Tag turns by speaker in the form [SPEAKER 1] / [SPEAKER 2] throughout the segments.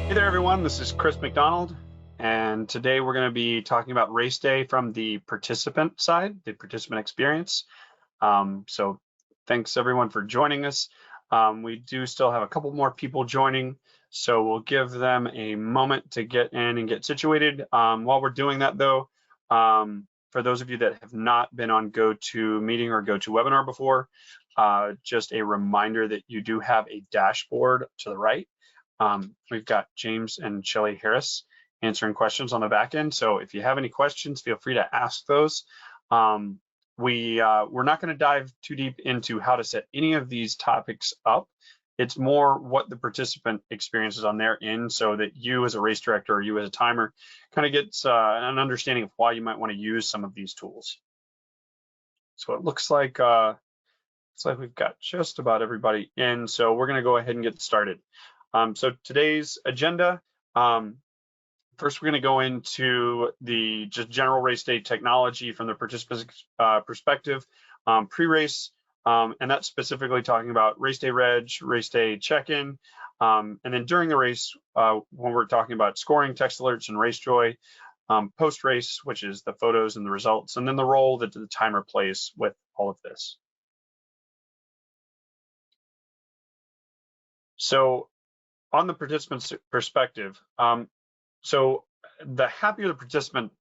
[SPEAKER 1] Hey there, everyone. This is Chris McDonald, and today we're going to be talking about race day from the participant side, the participant experience. So thanks everyone for joining us. We do still have a couple more people joining, so we'll give them a moment to get in and get situated. While we're doing that, though, for those of you that have not been on GoToMeeting or GoToWebinar before, just a reminder that you do have a dashboard to the right. We've got James and Shelly Harris answering questions on the back end. So if you have any questions, feel free to ask those. We're not going to dive too deep into how to set any of these topics up. It's more what the participant experiences on their end, so that you as a race director or you as a timer kind of gets an understanding of why you might want to use some of these tools. So it looks like we've got just about everybody in. So we're going to go ahead and get started. So today's agenda, first we're going to go into the just general race day technology from the participant's perspective, pre-race, and that's specifically talking about race day reg, race day check-in, and then during the race, when we're talking about scoring, text alerts, and race joy, post-race, which is the photos and the results, and then the role that the timer plays with all of this. So on the participant's perspective, so the happier the participant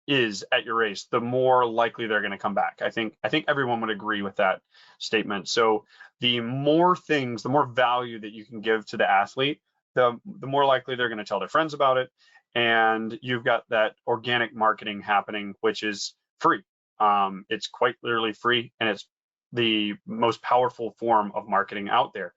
[SPEAKER 1] is at your race, the more likely they're going to come back. I think everyone would agree with that statement. So the more things, the more value that you can give to the athlete, the more likely they're going to tell their friends about it. And you've got that organic marketing happening, which is free. It's quite literally free, and it's the most powerful form of marketing out there.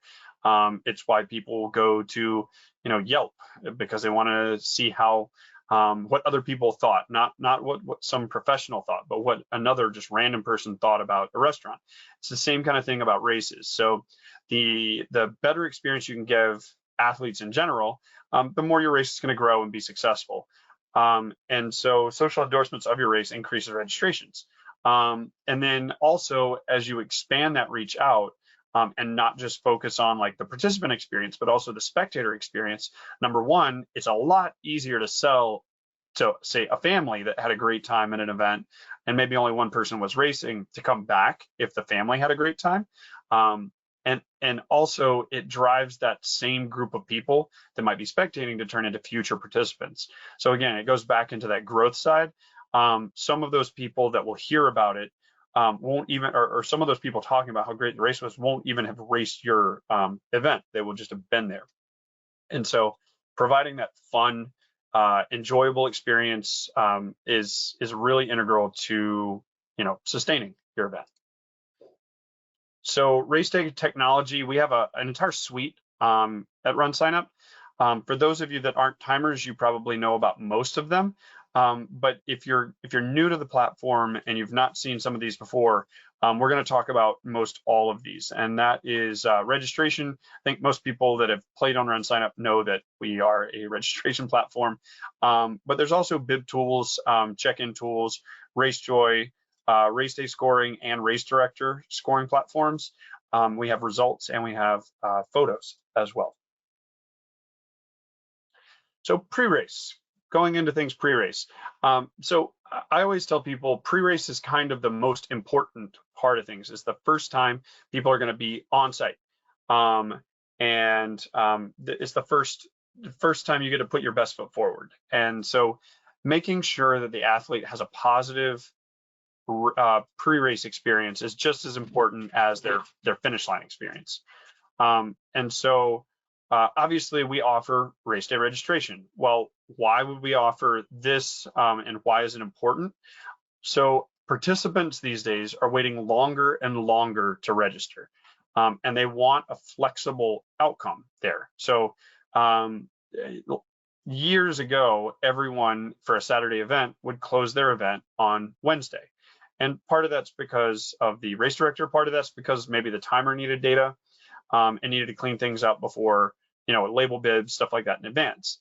[SPEAKER 1] It's why people go to, Yelp, because they want to see how what other people thought, not what some professional thought, but what another just random person thought about a restaurant. It's the same kind of thing about races. So the better experience you can give athletes in general, the more your race is going to grow and be successful. And so social endorsements of your race increases registrations. And then also, as you expand that reach out, and not just focus on like the participant experience, but also the spectator experience. Number one, it's a lot easier to sell to, say, a family that had a great time at an event and maybe only one person was racing, to come back if the family had a great time. And also it drives that same group of people that might be spectating to turn into future participants. So again, it goes back into that growth side. Some of those people that will hear about it won't even, or some of those people talking about how great the race was, won't even have raced your event. They will just have been there. And so providing that fun, enjoyable experience is really integral to, sustaining your event. So race day technology, we have an entire suite at RunSignup. For those of you that aren't timers, you probably know about most of them. But if you're new to the platform and you've not seen some of these before, we're going to talk about most all of these, and that is registration. I think most people that have played on RunSignup know that we are a registration platform, but there's also bib tools, check-in tools, race joy, race day scoring, and race director scoring platforms. We have results and we have photos as well. So pre-race. Going into things pre-race. So I always tell people pre-race is kind of the most important part of things. It's the first time people are going to be on site. It's the first time you get to put your best foot forward. And so making sure that the athlete has a positive pre-race experience is just as important as their finish line experience. Obviously we offer race day registration. Well, why would we offer this and why is it important? So participants these days are waiting longer and longer to register, and they want a flexible outcome there. So years ago, everyone for a Saturday event would close their event on Wednesday. And part of that's because of the race director, part of that's because maybe the timer needed data and needed to clean things up before, label bibs, stuff like that in advance.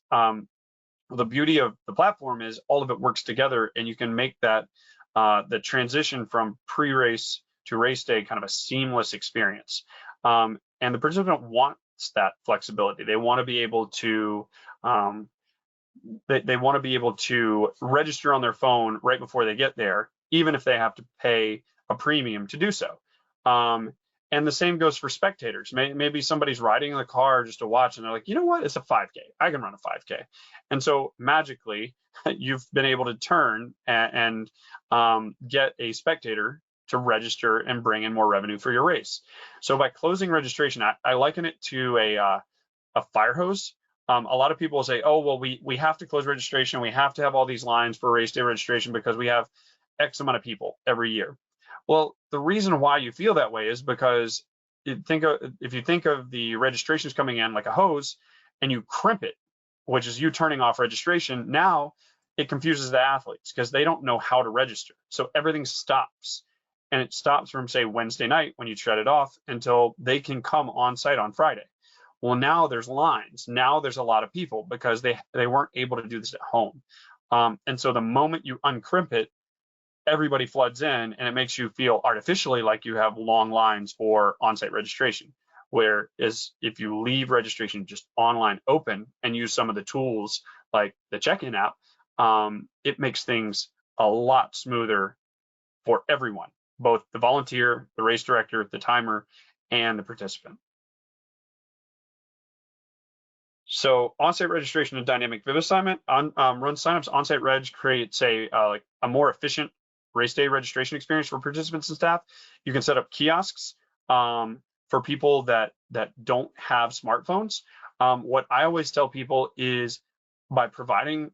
[SPEAKER 1] The beauty of the platform is all of it works together, and you can make that the transition from pre-race to race day kind of a seamless experience. And the participant wants that flexibility. They want to be able to they want to be able to register on their phone right before they get there, even if they have to pay a premium to do so. And the same goes for spectators. Maybe somebody's riding in the car just to watch, and they're like, you know what? It's a 5K. I can run a 5K. And so magically, you've been able to turn and get a spectator to register and bring in more revenue for your race. So by closing registration, I liken it to a fire hose. A lot of people will say, oh, well, we have to close registration. We have to have all these lines for race day registration because we have X amount of people every year. Well, the reason why you feel that way is because if you think of the registrations coming in like a hose and you crimp it, which is you turning off registration, now it confuses the athletes because they don't know how to register. So everything stops, and it stops from, say, Wednesday night when you shut it off until they can come on site on Friday. Well, now there's lines. Now there's a lot of people because they weren't able to do this at home. And so the moment you uncrimp it, everybody floods in, and it makes you feel artificially like you have long lines for on-site registration. Whereas if you leave registration just online open and use some of the tools like the check-in app, it makes things a lot smoother for everyone, both the volunteer, the race director, the timer, and the participant. So on-site registration and dynamic viv assignment on RunSignup's on-site reg creates a more efficient race day registration experience for participants and staff. You can set up kiosks for people that don't have smartphones. What I always tell people is by providing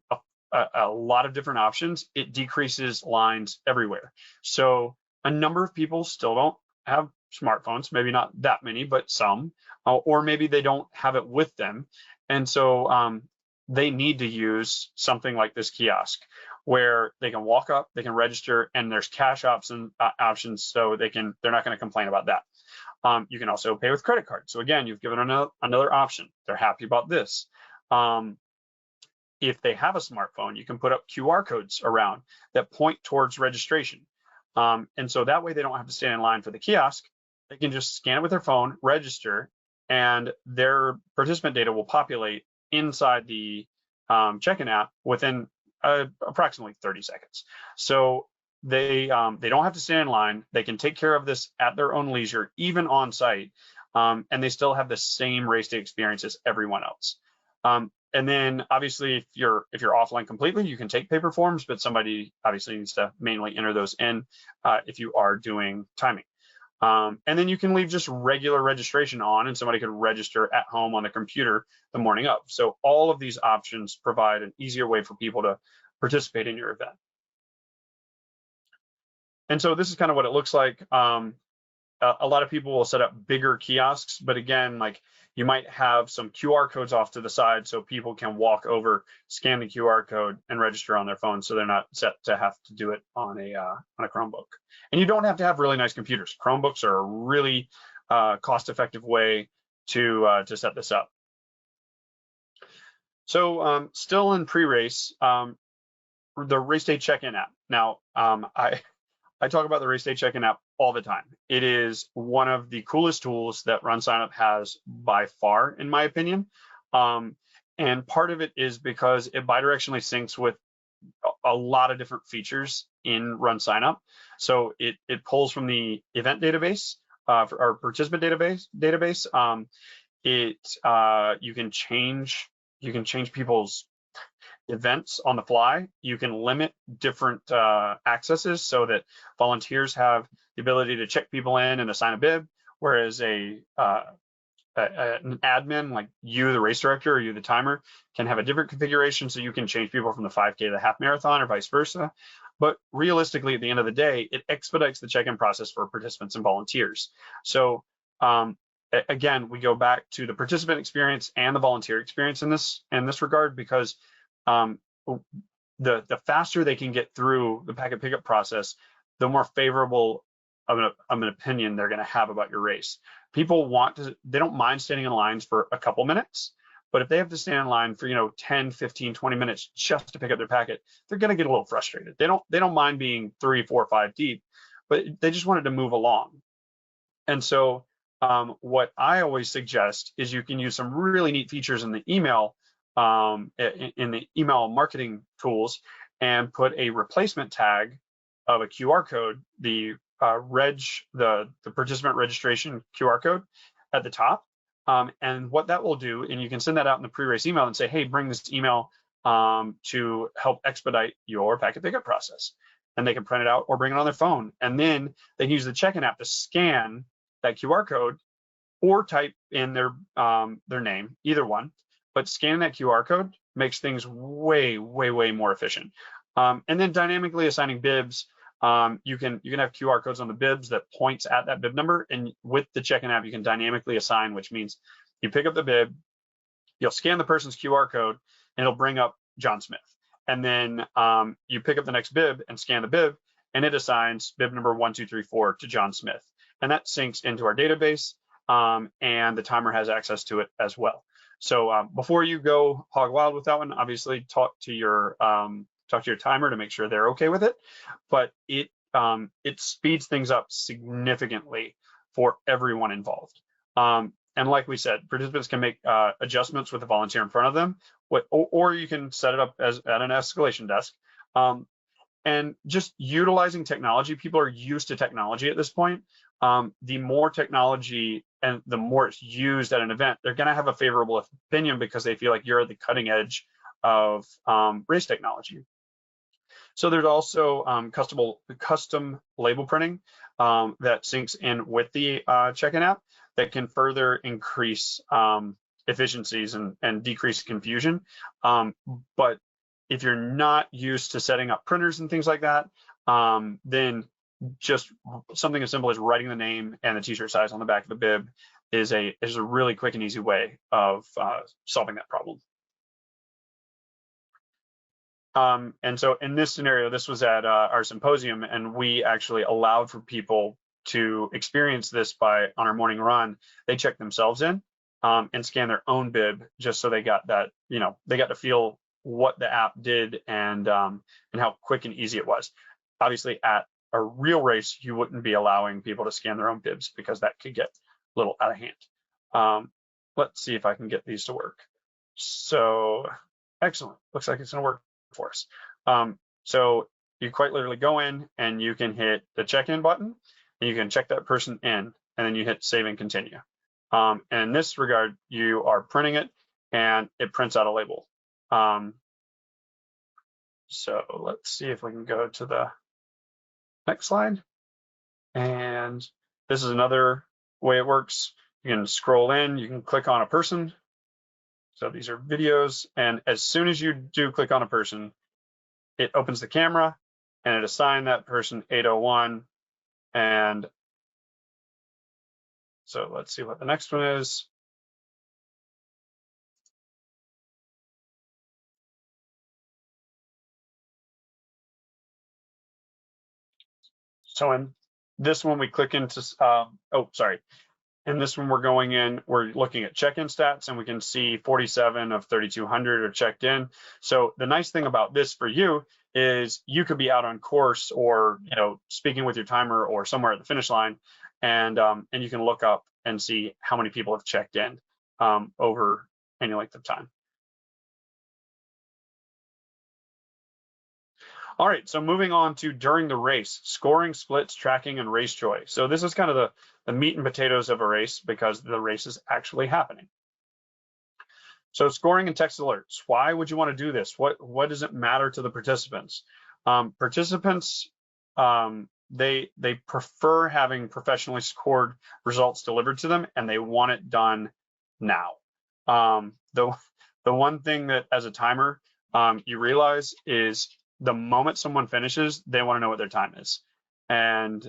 [SPEAKER 1] a lot of different options, it decreases lines everywhere. So a number of people still don't have smartphones, maybe not that many, but some, or maybe they don't have it with them. And so they need to use something like this kiosk where they can walk up, they can register, and there's cash options, so they're not going to complain about that. You can also pay with credit card. So again, you've given another option. They're happy about this. If they have a smartphone, you can put up QR codes around that point towards registration. And so that way they don't have to stand in line for the kiosk. They can just scan it with their phone, register, and their participant data will populate inside the check-in app within approximately 30 seconds. So they don't have to stand in line. They can take care of this at their own leisure, even on site, and they still have the same race day experience as everyone else. And then obviously, if you're offline completely, you can take paper forms, but somebody obviously needs to manually enter those in if you are doing timing. And then you can leave just regular registration on, and somebody could register at home on the computer the morning of. So all of these options provide an easier way for people to participate in your event. And so this is kind of what it looks like. A lot of people will set up bigger kiosks, but again, like you might have some QR codes off to the side so people can walk over, scan the QR code, and register on their phone, so they're not set to have to do it on a Chromebook. And you don't have to have really nice computers. Chromebooks are a really cost-effective way to set this up. So still in pre-race, the race day check-in app. Now, I talk about the race day check-in app all the time. It is one of the coolest tools that RunSignup has by far, in my opinion. And part of it is because it bidirectionally syncs with a lot of different features in RunSignup. So it pulls from the event database, for our participant database. You can change people's events on the fly. You can limit different accesses so that volunteers have the ability to check people in and assign a bib, whereas an admin like you, the race director, or you, the timer, can have a different configuration, so you can change people from the 5K to the half marathon or vice versa. But realistically, at the end of the day, it expedites the check-in process for participants and volunteers. So again, we go back to the participant experience and the volunteer experience in this regard, because the faster they can get through the packet pickup process, the more favorable of an opinion they're going to have about your race. People they don't mind standing in lines for a couple minutes, but if they have to stand in line for 10, 15, 20 minutes just to pick up their packet, they're going to get a little frustrated. They don't mind being 3, 4, 5 deep, but they just wanted to move along. And so what I always suggest is you can use some really neat features in the email, in the email marketing tools, and put a replacement tag of a QR code, the participant registration QR code at the top. And what that will do, and you can send that out in the pre-race email and say, hey, bring this email to help expedite your packet pickup process. And they can print it out or bring it on their phone. And then they can use the check-in app to scan that QR code or type in their name, either one. But scanning that QR code makes things way, way, way more efficient. And then dynamically assigning bibs. You can have QR codes on the bibs that points at that bib number, and with the check-in app, you can dynamically assign, which means you pick up the bib, you'll scan the person's QR code, and it'll bring up John Smith. And then you pick up the next bib and scan the bib, and it assigns bib number 1234 to John Smith. And that syncs into our database, and the timer has access to it as well. So before you go hog wild with that one, obviously talk to your timer to make sure they're okay with it. But it speeds things up significantly for everyone involved. And like we said, participants can make adjustments with a volunteer in front of them, or you can set it up as at an escalation desk. And just utilizing technology, people are used to technology at this point. The more technology and the more it's used at an event, they're going to have a favorable opinion because they feel like you're at the cutting edge of race technology. So there's also custom label printing that syncs in with the check-in app that can further increase efficiencies and decrease confusion. But if you're not used to setting up printers and things like that, then just something as simple as writing the name and the t-shirt size on the back of the bib is a really quick and easy way of solving that problem. And so in this scenario, this was at our symposium, and we actually allowed for people to experience this by, on our morning run, they checked themselves in and scanned their own bib just so they got that, they got to feel what the app did and how quick and easy it was. Obviously, at a real race, you wouldn't be allowing people to scan their own bibs because that could get a little out of hand. Let's see if I can get these to work. So excellent. Looks like it's going to work for us. So you quite literally go in and you can hit the check-in button and you can check that person in, and then you hit save and continue. And in this regard, you are printing it and it prints out a label. So let's see if we can go to the next slide. And this is another way it works. You can scroll in, you can click on a person. So these are videos, and as soon as you do click on a person, it opens the camera and it assigns that person 801. And so let's see what the next one is. So in this one, we click into, in this one, we're going in, we're looking at check-in stats, and we can see 47 of 3,200 are checked in. So the nice thing about this for you is you could be out on course or, speaking with your timer or somewhere at the finish line, and you can look up and see how many people have checked in over any length of time. All right, so moving on to during the race, scoring, splits, tracking, and race joy. So this is kind of the meat and potatoes of a race because the race is actually happening. So scoring and text alerts. Why would you want to do this? What does it matter to the participants? Participants, they prefer having professionally scored results delivered to them, and they want it done now. The one thing that as a timer you realize is the moment someone finishes, they want to know what their time is. And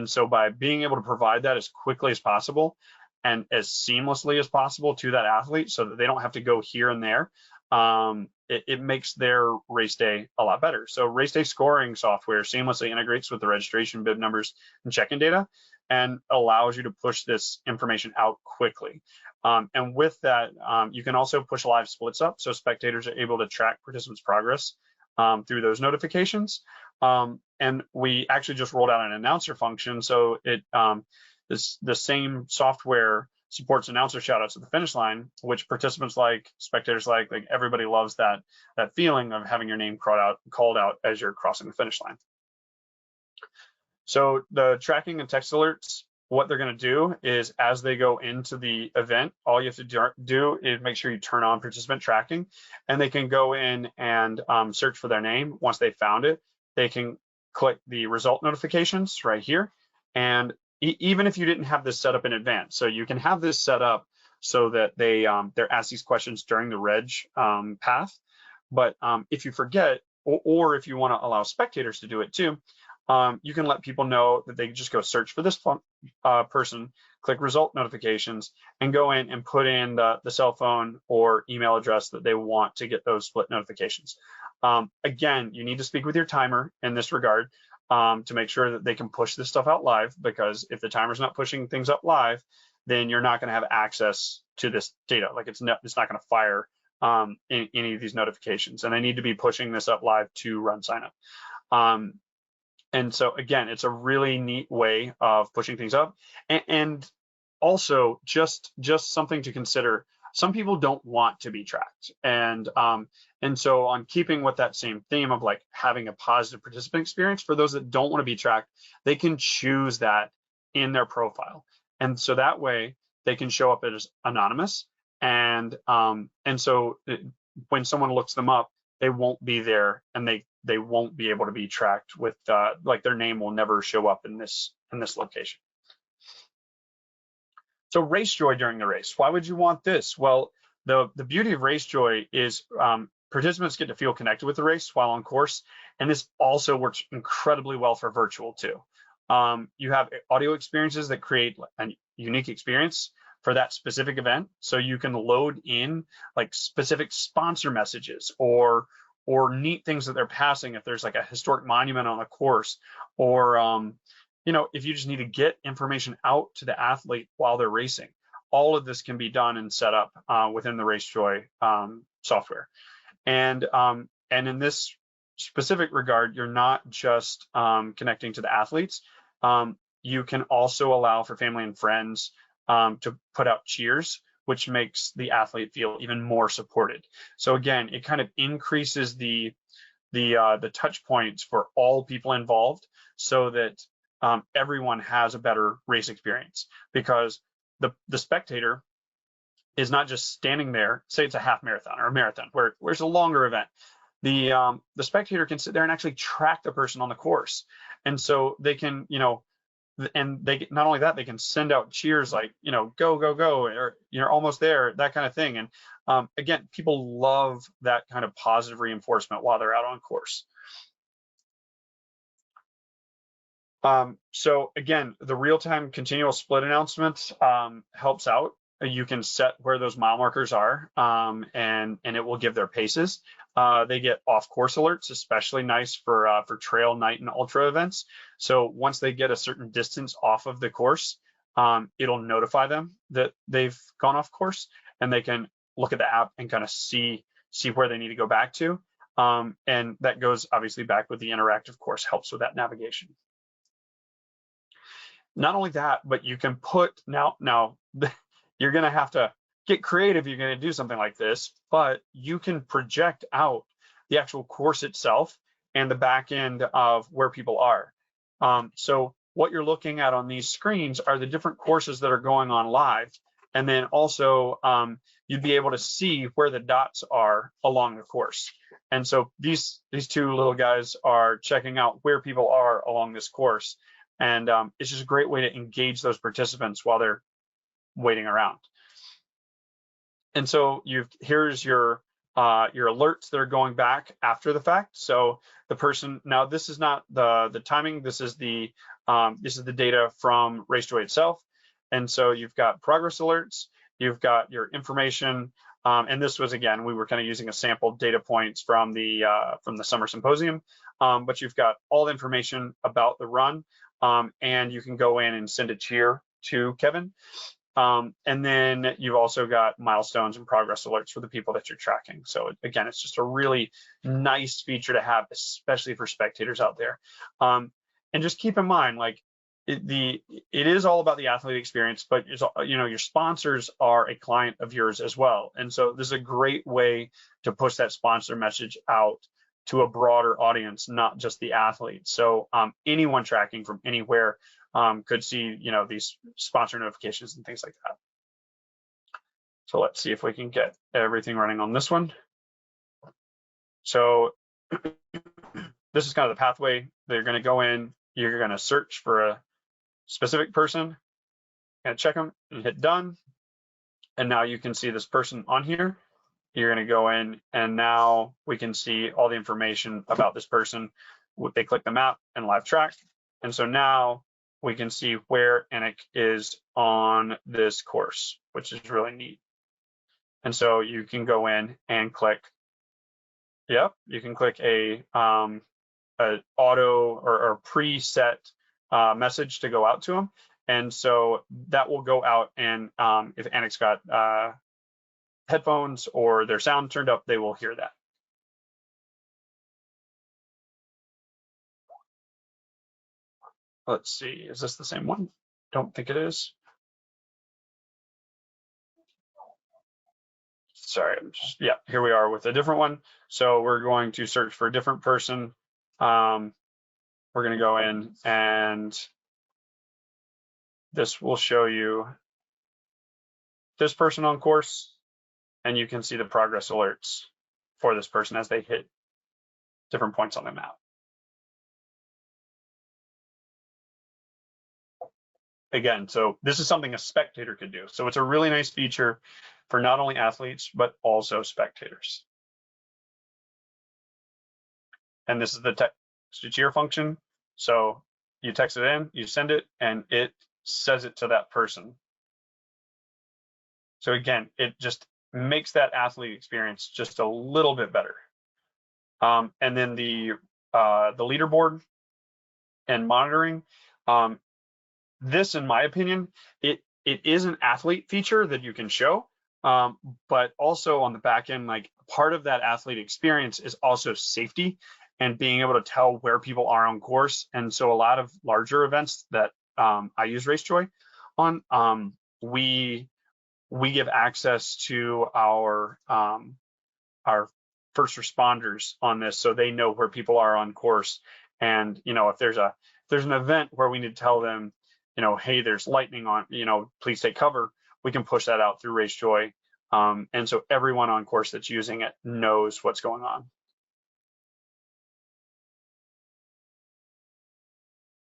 [SPEAKER 1] so by being able to provide that as quickly as possible and as seamlessly as possible to that athlete so that they don't have to go here and there, it makes their race day a lot better. So race day scoring software seamlessly integrates with the registration bib numbers and check-in data and allows you to push this information out quickly. And with that, you can also push live splits up so spectators are able to track participants' progress through those notifications. And we actually just rolled out an announcer function. So the same software supports announcer shoutouts at the finish line, which participants like, spectators like everybody loves that feeling of having your name called out as you're crossing the finish line. So the tracking and text alerts, what they're going to do is as they go into the event, all you have to do is make sure you turn on participant tracking, and they can go in and search for their name. Once they found it, they can click the result notifications right here. And even if you didn't have this set up in advance, so you can have this set up so that they're asked these questions during the reg path. But if you forget, or if you want to allow spectators to do it too, you can let people know that they just go search for this person, click result notifications, and go in and put in the cell phone or email address that they want to get those split notifications. Again, you need to speak with your timer in this regard to make sure that they can push this stuff out live, because if the timer's not pushing things up live, then you're not going to have access to this data. Like it's not going to fire in any of these notifications, and they need to be pushing this up live to RunSignup. And so again, it's a really neat way of pushing things up. And also just something to consider, some people don't want to be tracked. And so on keeping with that same theme of like having a positive participant experience, for those that don't want to be tracked, they can choose that in their profile. And so that way they can show up as anonymous. And so when someone looks them up, they won't be there, and they won't be able to be tracked with like their name will never show up in this location. So RaceJoy during the race, why would you want this? Well, the beauty of RaceJoy is participants get to feel connected with the race while on course, and this also works incredibly well for virtual too. You have audio experiences that create a unique experience for that specific event, so you can load in like specific sponsor messages or neat things that they're passing if there's like a historic monument on a course, or if you just need to get information out to the athlete while they're racing. All of this can be done and set up within the RaceJoy software. And in this specific regard, you're not just connecting to the athletes. You can also allow for family and friends to put out cheers, which makes the athlete feel even more supported. So again, it kind of increases the touch points for all people involved, so that everyone has a better race experience, because the spectator is not just standing there. Say it's a half marathon or a marathon where it's a longer event. The spectator can sit there and actually track the person on the course, and so they can and they not only that, they can send out cheers like, go, go, go, or you're almost there, that kind of thing. And again, people love that kind of positive reinforcement while they're out on course. So again, the real-time continual split announcement helps out. You can set where those mile markers are, and it will give their paces. They get off-course alerts, especially nice for trail, night, and ultra events. So once they get a certain distance off of the course, it'll notify them that they've gone off course, and they can look at the app and kind of see where they need to go back to. And that goes obviously back with the interactive course, helps with that navigation. Not only that, but you can put now you're going to have to get creative. You're going to do something like this, but you can project out the actual course itself and the back end of where people are. So what you're looking at on these screens are the different courses that are going on live. And then also you'd be able to see where the dots are along the course. And so these two little guys are checking out where people are along this course. And it's just a great way to engage those participants while they're waiting around. And so here's your alerts that are going back after the fact. So the person, now this is not the timing, this is the data from RaceJoy itself. And so you've got progress alerts, you've got your information, and this was, again, we were kind of using a sample data points from the summer symposium, but you've got all the information about the run, and you can go in and send a cheer to Kevin. And then you've also got milestones and progress alerts for the people that you're tracking. So again, it's just a really nice feature to have, especially for spectators out there. And just keep in mind, like, it is all about the athlete experience, but your sponsors are a client of yours as well. And so this is a great way to push that sponsor message out to a broader audience, not just the athletes. So anyone tracking from anywhere could see, these sponsor notifications and things like that. So let's see if we can get everything running on this one. So this is kind of the pathway. They're going to go in, you're going to search for a specific person and check them and hit done. And now you can see this person on here. You're going to go in and now we can see all the information about this person. They click the map and live track. And so now we can see where Anik is on this course, which is really neat. And so you can go in and click, you can click a auto or preset message to go out to them. And so that will go out, and if Anik's got headphones or their sound turned up, they will hear that. Let's see, is this the same one? Don't think it is. Sorry, here we are with a different one. So we're going to search for a different person. We're going to go in and this will show you this person on course, and you can see the progress alerts for this person as they hit different points on the map. Again, so this is something a spectator could do. So it's a really nice feature for not only athletes, but also spectators. And this is the text to cheer function. So you text it in, you send it, and it says it to that person. So again, it just makes that athlete experience just a little bit better. And then the leaderboard and monitoring, this, in my opinion, it is an athlete feature that you can show, but also on the back end, like part of that athlete experience is also safety and being able to tell where people are on course. And so a lot of larger events that I use RaceJoy on, we give access to our first responders on this, so they know where people are on course. And if there's an event where we need to tell them, hey, there's lightning on, please take cover, we can push that out through RaceJoy. And so everyone on course that's using it knows what's going on.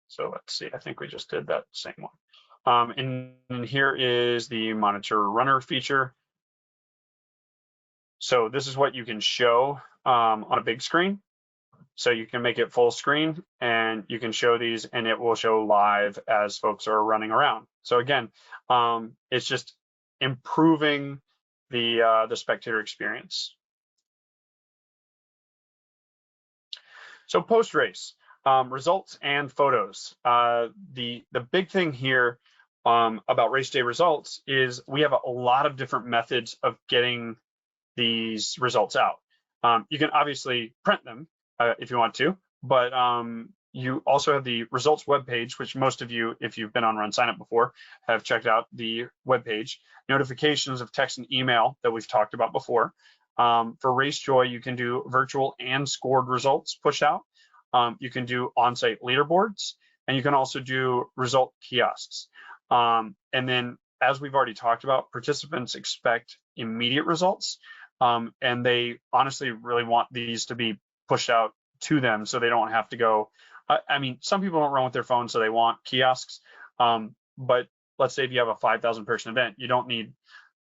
[SPEAKER 1] So let's see, I think we just did that same one. And here is the monitor runner feature. So this is what you can show on a big screen. So you can make it full screen and you can show these, and it will show live as folks are running around. So again, it's just improving the spectator experience. So post-race, results and photos. The big thing here about race day results is we have a lot of different methods of getting these results out. You can obviously print them if you want to, but you also have the results webpage, which most of you, if you've been on RunSignup before, have checked out the webpage. Notifications of text and email that we've talked about before. For RaceJoy, you can do virtual and scored results push out. You can do on-site leaderboards, and you can also do result kiosks. And then, as we've already talked about, participants expect immediate results, and they honestly really want these to be pushed out to them so they don't have to go. I mean, some people don't run with their phone, so they want kiosks. But let's say if you have a 5,000 person event, you don't need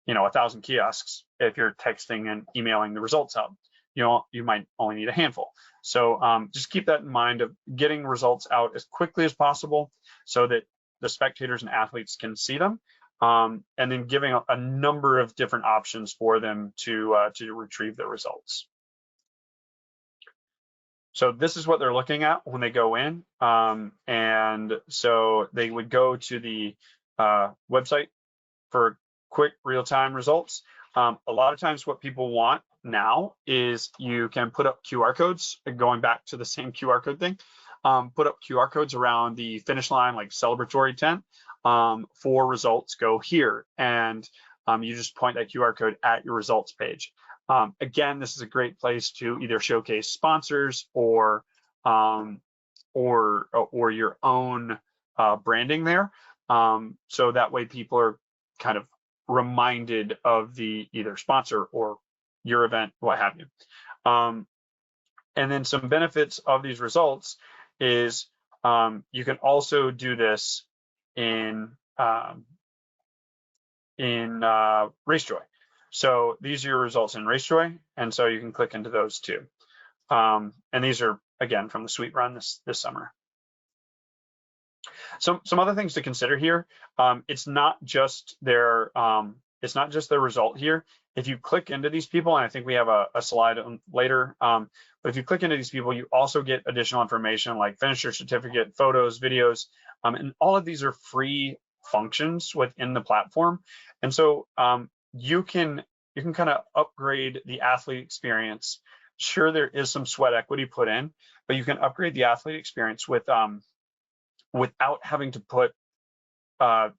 [SPEAKER 1] 1,000 kiosks if you're texting and emailing the results out. You might only need a handful. So just keep that in mind of getting results out as quickly as possible so that the spectators and athletes can see them, and then giving a number of different options for them to retrieve the results. So this is what they're looking at when they go in. And so they would go to the website for quick real-time results. A lot of times what people want now is you can put up QR codes, going back to the same QR code thing. put up QR codes around the finish line, like celebratory tent, for results go here. And you just point that QR code at your results page. Again, this is a great place to either showcase sponsors or your own branding there. So that way people are kind of reminded of the either sponsor or your event, what have you. And then some benefits of these results is you can also do this in RaceJoy. So these are your results in RaceJoy, and so you can click into those too. And these are, again, from the Sweet Run this summer. Some other things to consider here. It's not just their result here. If you click into these people, and I think we have a slide later, but if you click into these people, you also get additional information like finisher certificate, photos, videos, and all of these are free functions within the platform. And so you can kind of upgrade the athlete experience. Sure, there is some sweat equity put in, but you can upgrade the athlete experience with without having to put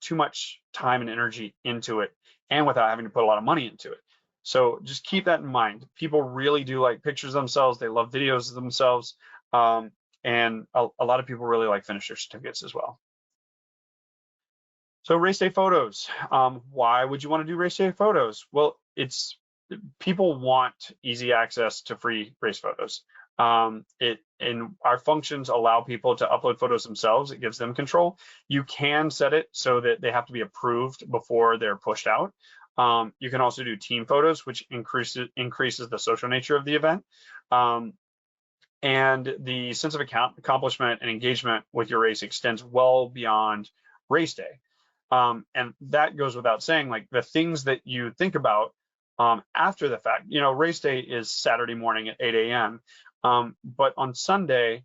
[SPEAKER 1] too much time and energy into it, and without having to put a lot of money into it. So just keep that in mind. People really do like pictures of themselves. They love videos of themselves. And a lot of people really like finisher certificates as well. So race day photos. Why would you want to do race day photos? Well, people want easy access to free race photos. And our functions allow people to upload photos themselves. It gives them control. You can set it so that they have to be approved before they're pushed out. You can also do team photos, which increases the social nature of the event. And the sense of accomplishment and engagement with your race extends well beyond race day. And that goes without saying, like the things that you think about after the fact. Race day is Saturday morning at 8 a.m. But on Sunday,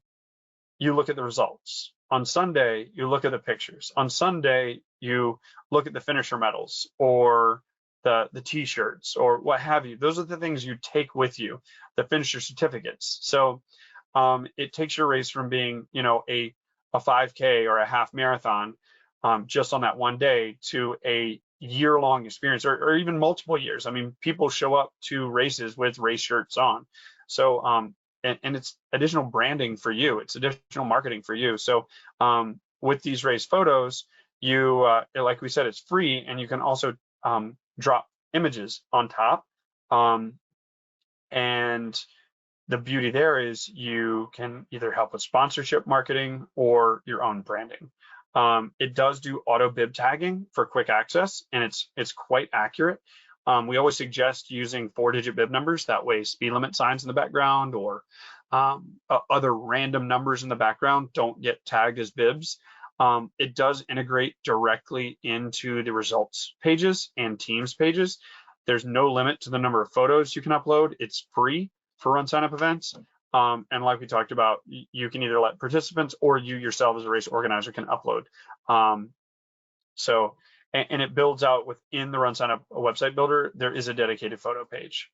[SPEAKER 1] you look at the results. On Sunday, you look at the pictures. On Sunday, you look at the finisher medals or the t-shirts or what have you. Those are the things you take with you, the finisher certificates. So it takes your race from being, a 5K or a half marathon just on that one day to a year-long experience or even multiple years. I mean, people show up to races with race shirts on. So, and it's additional branding for you. It's additional marketing for you. So with these race photos, you, like we said, it's free, and you can also drop images on top. And the beauty there is you can either help with sponsorship marketing or your own branding. It does do auto bib tagging for quick access, and it's quite accurate. We always suggest using 4-digit bib numbers. That way speed limit signs in the background or other random numbers in the background don't get tagged as bibs. It does integrate directly into the results pages and teams pages. There's no limit to the number of photos you can upload. It's free for RunSignup events. And like we talked about, you can either let participants or you yourself as a race organizer can upload. And it builds out within the RunSignup website builder. There is a dedicated photo page.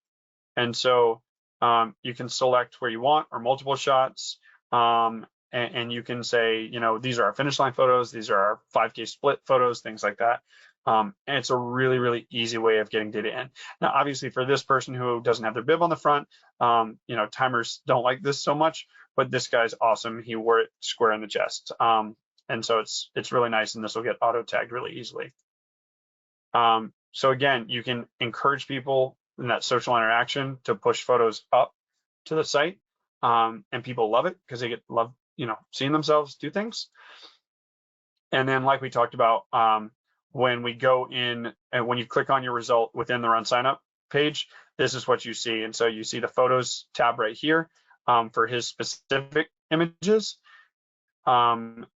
[SPEAKER 1] And so you can select where you want or multiple shots. And you can say, these are our finish line photos. These are our 5K split photos, things like that. And it's a really, really easy way of getting data in. Now, obviously, for this person who doesn't have their bib on the front, timers don't like this so much, but this guy's awesome. He wore it square in the chest. And so it's really nice, and this will get auto tagged really easily. So again, you can encourage people in that social interaction to push photos up to the site, and people love it because they love seeing themselves do things. And then, like we talked about, when we go in and when you click on your result within the RunSignup page, this is what you see. And so you see the photos tab right here for his specific images. And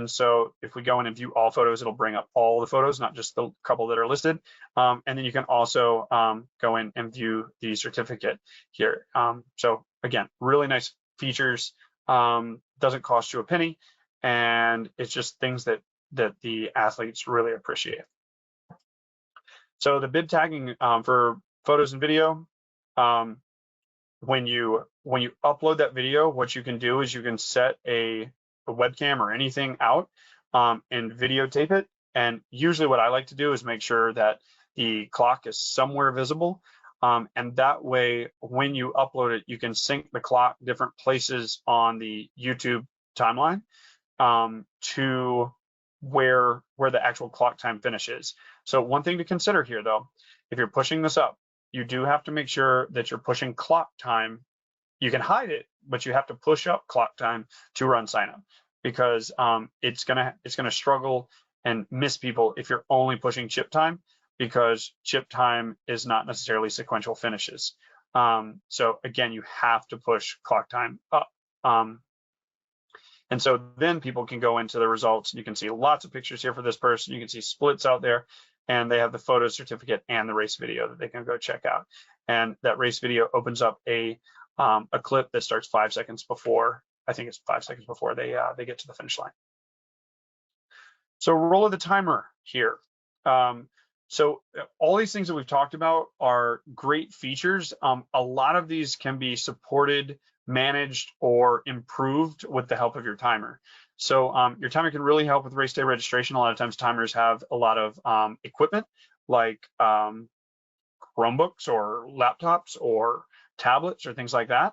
[SPEAKER 1] so if we go in and view all photos, it'll bring up all the photos, not just the couple that are listed. And then you can also go in and view the certificate here. So again, really nice features, doesn't cost you a penny, and it's just things that the athletes really appreciate. So the bib tagging for photos and video, when you upload that video, what you can do is you can set a the webcam or anything out and videotape it. And usually what I like to do is make sure that the clock is somewhere visible. And that way, when you upload it, you can sync the clock different places on the YouTube timeline to where the actual clock time finishes. So one thing to consider here, though, if you're pushing this up, you do have to make sure that you're pushing clock time. You can hide it, but you have to push up clock time to RunSignup, because it's gonna struggle and miss people if you're only pushing chip time, because chip time is not necessarily sequential finishes. So again, you have to push clock time up. And so then people can go into the results, and you can see lots of pictures here for this person. You can see splits out there, and they have the photo certificate and the race video that they can go check out. And that race video opens up a clip that starts 5 seconds before, I think it's 5 seconds before they get to the finish line. So roll of the timer here. So all these things that we've talked about are great features. A lot of these can be supported, managed, or improved with the help of your timer. So your timer can really help with race day registration. A lot of times timers have a lot of equipment like Chromebooks or laptops or tablets or things like that.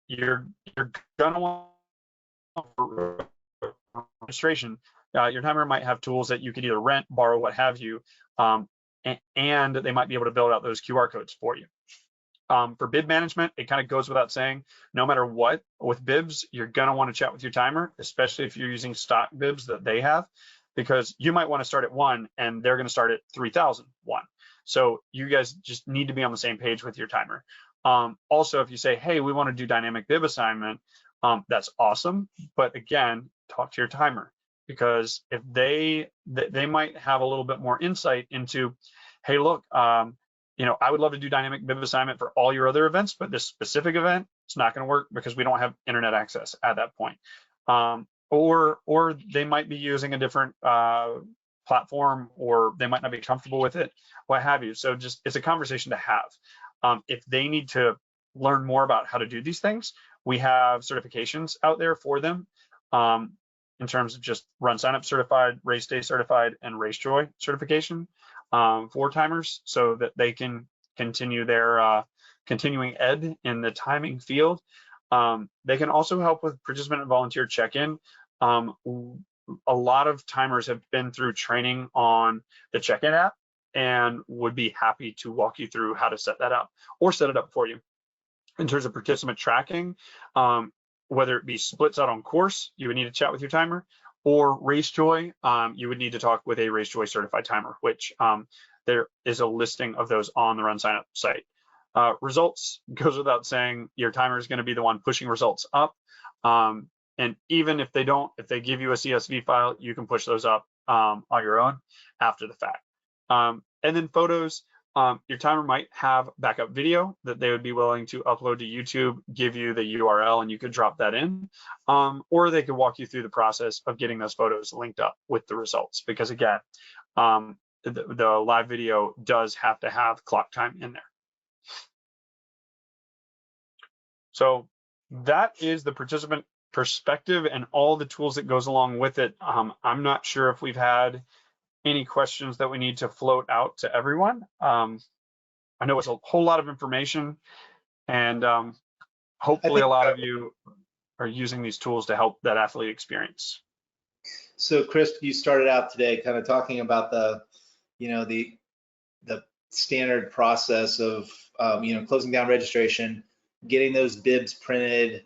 [SPEAKER 1] You're gonna want registration. Your timer might have tools that you could either rent, borrow, what have you, and they might be able to build out those QR codes for you. For bib management, it kind of goes without saying, no matter what, with bibs, you're going to want to chat with your timer, especially if you're using stock bibs that they have, because you might want to start at 1 and they're going to start at 3001. So you guys just need to be on the same page with your timer. Also, if you say, hey, we want to do dynamic bib assignment, that's awesome. But again, talk to your timer, because if they might have a little bit more insight into, hey, look, I would love to do dynamic bib assignment for all your other events, but this specific event, it's not going to work because we don't have internet access at that point. Or they might be using a different platform, or they might not be comfortable with it, what have you. So just, it's a conversation to have. If they need to learn more about how to do these things, we have certifications out there for them in terms of just RunSignup certified, RaceDay certified, and RaceJoy certification for timers, so that they can continue their continuing ed in the timing field. They can also help with participant and volunteer check-in. A lot of timers have been through training on the check-in app and would be happy to walk you through how to set that up or set it up for you. In terms of participant tracking, whether it be splits out on course, you would need to chat with your timer, or RaceJoy, you would need to talk with a RaceJoy certified timer, which there is a listing of those on the RunSignup site. Results, goes without saying, your timer is going to be the one pushing results up. And even if they give you a CSV file, you can push those up on your own after the fact. And then photos, your timer might have backup video that they would be willing to upload to YouTube, give you the URL, and you could drop that in. Or they could walk you through the process of getting those photos linked up with the results, because again, the live video does have to have clock time in there. So that is the participant perspective and all the tools that goes along with it. I'm not sure if we've had any questions that we need to float out to everyone. I know it's a whole lot of information, and hopefully a lot of you are using these tools to help that athlete experience.
[SPEAKER 2] So Chris, you started out today kind of talking about the standard process of closing down registration, getting those bibs printed.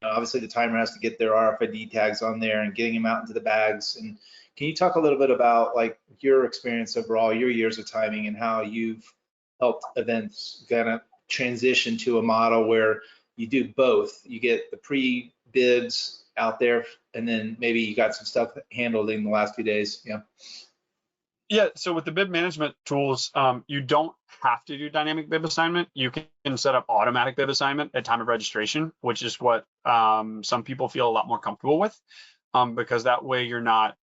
[SPEAKER 2] Obviously the timer has to get their RFID tags on there and getting them out into the bags. And can you talk a little bit about like your experience overall, your years of timing, and how you've helped events kind of transition to a model where you do both? You get the pre-bibs out there, and then maybe you got some stuff handled in the last few days.
[SPEAKER 1] Yeah, so with the bib management tools, you don't have to do dynamic bib assignment. You can set up automatic bib assignment at time of registration, which is what some people feel a lot more comfortable with, because that way you're not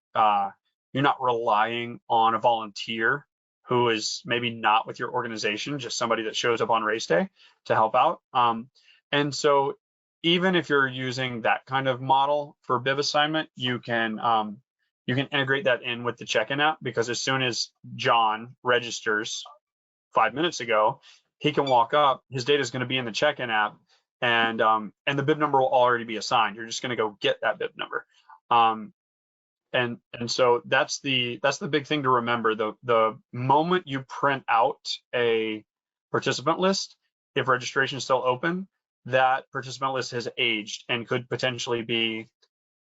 [SPEAKER 1] relying on a volunteer who is maybe not with your organization, just somebody that shows up on race day to help out. And so even if you're using that kind of model for bib assignment, you can integrate that in with the check-in app, because as soon as John registers 5 minutes ago, he can walk up, his data is going to be in the check-in app, and the bib number will already be assigned. You're just going to go get that bib number. And so that's the big thing to remember. The moment you print out a participant list, if registration is still open, that participant list has aged and could potentially be,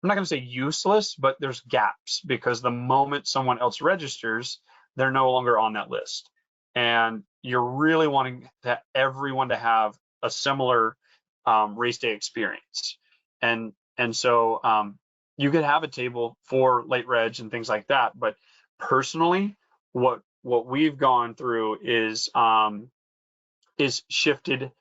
[SPEAKER 1] I'm not going to say useless, but there's gaps, because the moment someone else registers, they're no longer on that list. And you're really wanting everyone to have a similar race day experience. And so you could have a table for late reg and things like that. But personally, what we've gone through is shifted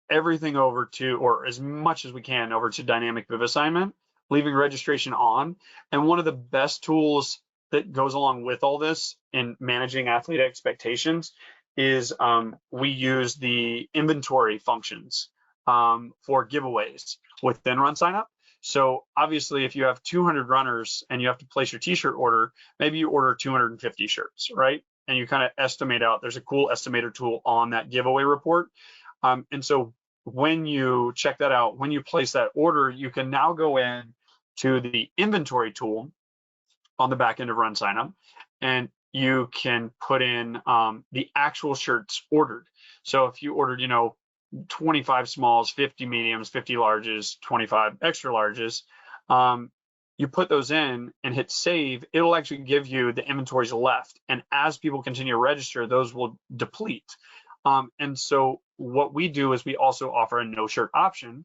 [SPEAKER 1] everything over to, or as much as we can, over to dynamic bib assignment, leaving registration on. And one of the best tools that goes along with all this in managing athlete expectations is we use the inventory functions for giveaways within RunSignup. So obviously, if you have 200 runners and you have to place your t-shirt order, maybe you order 250 shirts, right? And you kind of estimate out, there's a cool estimator tool on that giveaway report. And so when you check that out, when you place that order, you can now go in to the inventory tool on the back end of RunSignup, and you can put in the actual shirts ordered. So if you ordered, 25 smalls, 50 mediums, 50 larges, 25 extra larges, you put those in and hit save, it'll actually give you the inventories left. And as people continue to register, those will deplete. And so what we do is we also offer a no shirt option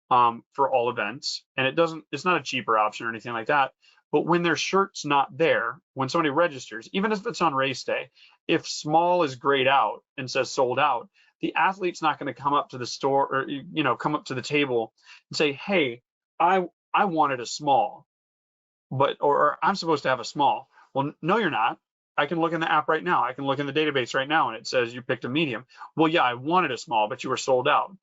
[SPEAKER 1] for all events. And it's not a cheaper option or anything like that. But when their shirt's not there, when somebody registers, even if it's on race day, if small is grayed out and says sold out, the athlete's not going to come up to the store or come up to the table and say, hey, I wanted a small, or I'm supposed to have a small. Well, no, you're not. I can look in the app right now. I can look in the database right now, and it says you picked a medium. Well, yeah, I wanted a small, but you were sold out.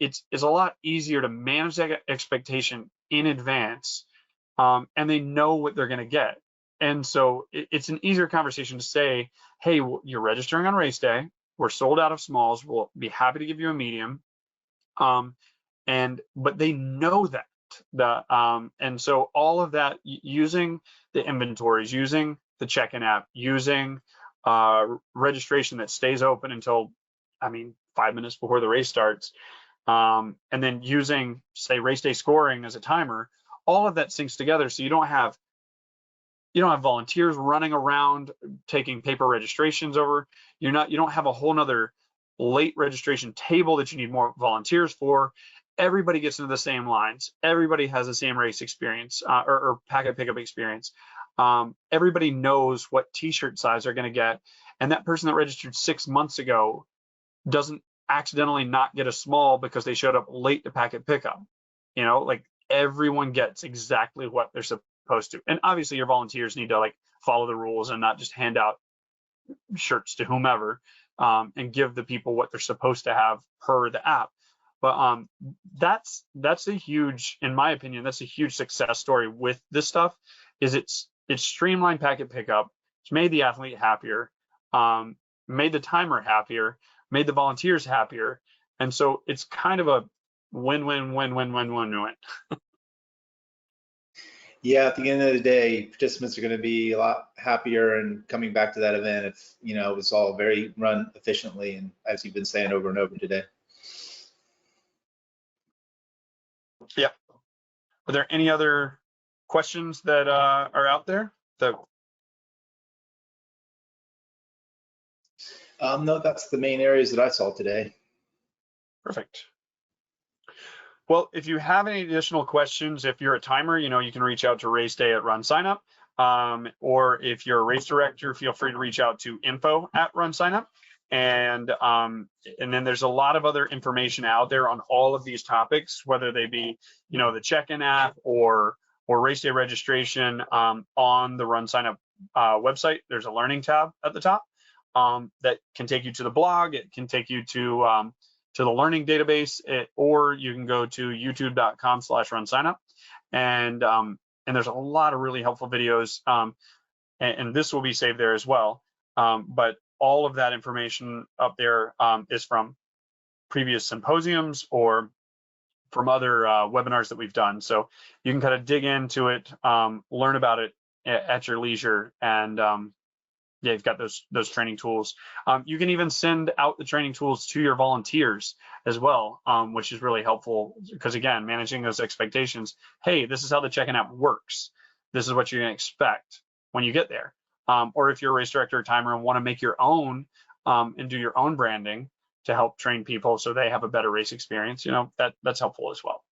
[SPEAKER 1] It's a lot easier to manage that expectation in advance, and they know what they're going to get. And so it's an easier conversation to say, hey, you're registering on race day. We're sold out of smalls. We'll be happy to give you a medium. But they know that. And so all of that, using the inventories, using the check-in app, using registration that stays open until, 5 minutes before the race starts, and then using, say, race day scoring as a timer, all of that syncs together, so you don't have volunteers running around taking paper registrations over. You don't have a whole nother late registration table that you need more volunteers for. Everybody gets into the same lines. Everybody has the same race experience or packet pickup experience. Everybody knows what t-shirt size they're going to get. And that person that registered 6 months ago doesn't accidentally not get a small because they showed up late to packet pickup. Everyone gets exactly what they're supposed to. And obviously your volunteers need to follow the rules and not just hand out shirts to whomever, and give the people what they're supposed to have per the app. But that's a huge, in my opinion, that's a huge success story with this stuff. Is it's streamlined packet pickup. It's made the athlete happier, made the timer happier, made the volunteers happier, and so it's kind of a win-win-win-win-win-win-win.
[SPEAKER 2] Yeah, at the end of the day, participants are going to be a lot happier and coming back to that event if it was all very run efficiently, and as you've been saying over and over today.
[SPEAKER 1] Yeah. Are there any other questions that are out there?
[SPEAKER 2] No, that's the main areas that I saw today.
[SPEAKER 1] Perfect. Well, if you have any additional questions, if you're a timer, you can reach out to RaceDay at RunSignup. Or if you're a race director, feel free to reach out to info@RunSignup. And then there's a lot of other information out there on all of these topics, whether they be, the check-in app or race day registration on the RunSignup website. There's a learning tab at the top that can take you to the blog. It can take you to to the learning database, or you can go to youtube.com/RunSignup, and there's a lot of really helpful videos, and this will be saved there as well. But all of that information up there is from previous symposiums or from other webinars that we've done. So you can kind of dig into it, learn about it at your leisure, and yeah, you've got those training tools. You can even send out the training tools to your volunteers as well, which is really helpful because, again, managing those expectations. Hey, this is how the check-in app works. This is what you're going to expect when you get there. Or if you're a race director or timer and want to make your own and do your own branding to help train people so they have a better race experience, that's helpful as well.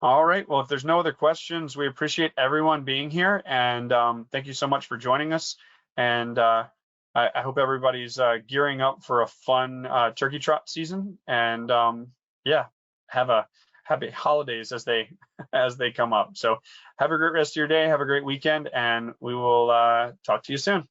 [SPEAKER 1] All right, well, if there's no other questions, we appreciate everyone being here, and thank you so much for joining us. And I hope everybody's gearing up for a fun turkey trot season, and yeah, have a happy holidays as they come up. So have a great rest of your day, have a great weekend, and we will talk to you soon.